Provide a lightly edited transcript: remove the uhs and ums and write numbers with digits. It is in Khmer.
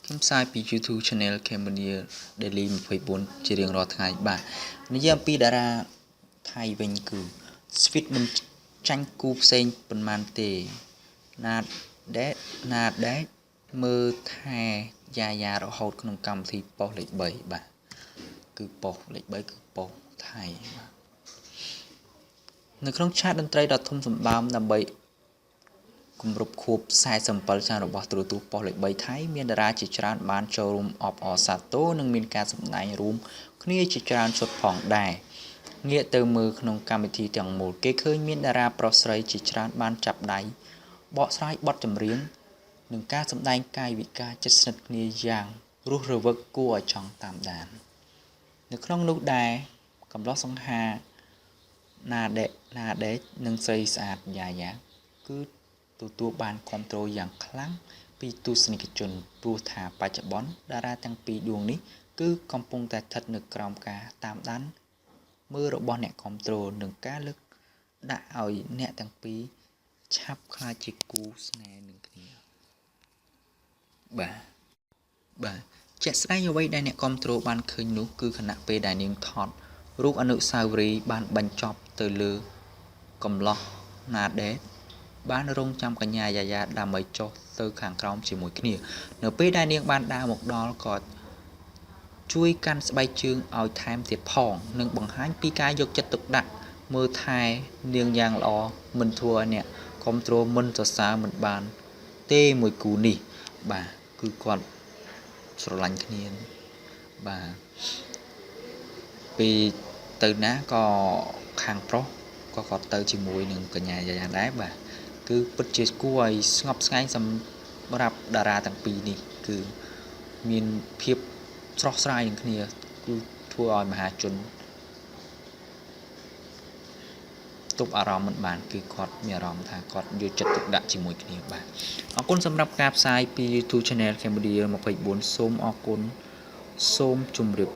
ខ្ញុំផ្សាយពី YouTube Channel Cambodia Daily 24ជារៀងរាល់ថ្ងៃបាទនិយាយអំពីតារាថៃវិញគឺ Sweet មិនចាញ់គូផ្សេងប៉ុន្មានទេណាដេកមើលថែយ៉ារហូតក្នុងកម្មវិធីប៉ុស្តិ៍លេខ3បាទគឺប៉ុស្តិ៍លេខ3គឺប៉ុស្តិ៍ថៃបាទនៅក្នុងឆាតតន្ត្រីដ៏ធំសម្បើមដើម្បីគម្រប់ខួប47ឆ្នាំរបស់ទូរទស្សន៍ប៉ុស្តិ៍លេខ3ថៃមានតារាជាច្រើនបានចូលរួមអបអរសាទរនិងមានការសម្ដែងរួមគ្នាជាច្រើនឈុតផងដែរងាកទៅមើលក្នុងកម្មវិធីទាំងមូលគេឃើញមានតារាប្រុសស្រីជាច្រើនបានចាប់ដៃបកស្រាយបទចម្រៀងនិងការសម្ដែងកាយវិការជិតស្និទ្ធគ្នាយ៉ាងរស់រវើកគួរឲ្យចង់តាមដាននៅក្នុងនោះដែរកំឡោះសង្ហាណាដេកនិងស្រីស្អាតយ៉ាគឺទទួលបានគាំទ្រយ៉ាងខ្លាំងពីទស្សនិកជនព្រោះថាបច្ចុប្បន្នតារាទាំងពីរដួងនេះគឺកំពុងតែស្ថិតនៅក្រោមការតាមដានមើលរបស់អ្នកគាំទ្រនិងការលើកដាក់ឲ្យអ្នកទាំងពីរឆាប់ក្លាយជាគូស្នេហ៍នឹងគ្នាបាទជាក់ស្ដែងអ្វីដែលអ្នកគាំទ្របានឃើញនោះគឺខណៈពេលដែលនាងថតរូបអនុស្សាវរីយ៍បានបញ្ចប់ទៅលើកំឡោះណាដេកបានរងចាំកញ្ញាយ៉ាដើម្បីចុះទៅខាងក្រោមជាមួយគ្នានៅពេលដែលនាងបានដើរមកដល់ក៏ជួយកាន់ស្បែកជើងឲ្យថែមទៀតផងនិងបង្ហាញពីការយកចិត្តទុកដាក់មើលថែនាងយ៉ាងល្អមិនធ្វើឲ្យអ្នកគាំទ្រមិនសរសើរមិនបានទេមួយគូនេះបាទគឺគាត់ស្រឡាញ់គ្នាបាទពេលទៅណាក៏ខាងប្រុសក៏គាត់ទៅជាមួយនឹងកញ្ញាយ៉ាដែរបាទគឺពិតជាគួរឲ្យស្ងប់ស្ងាត់សម្រាប់តារាទាំងពីរនេះគឺមានភាពស្រស់ស្រាយនឹងគ្នាគឺធ្វើឲ្យមហាជនទប់អារម្មណ៍មិនបានគឺគាត់មានអារម្មណ៍ថាគាត់យកចិត្តទុកដាក់ជាមួយគ្នាបាទអរគុណសម្រាប់ការផ្សាយពី YouTube Channel Cambodia 24សូមអរគុណសូមជម្រាប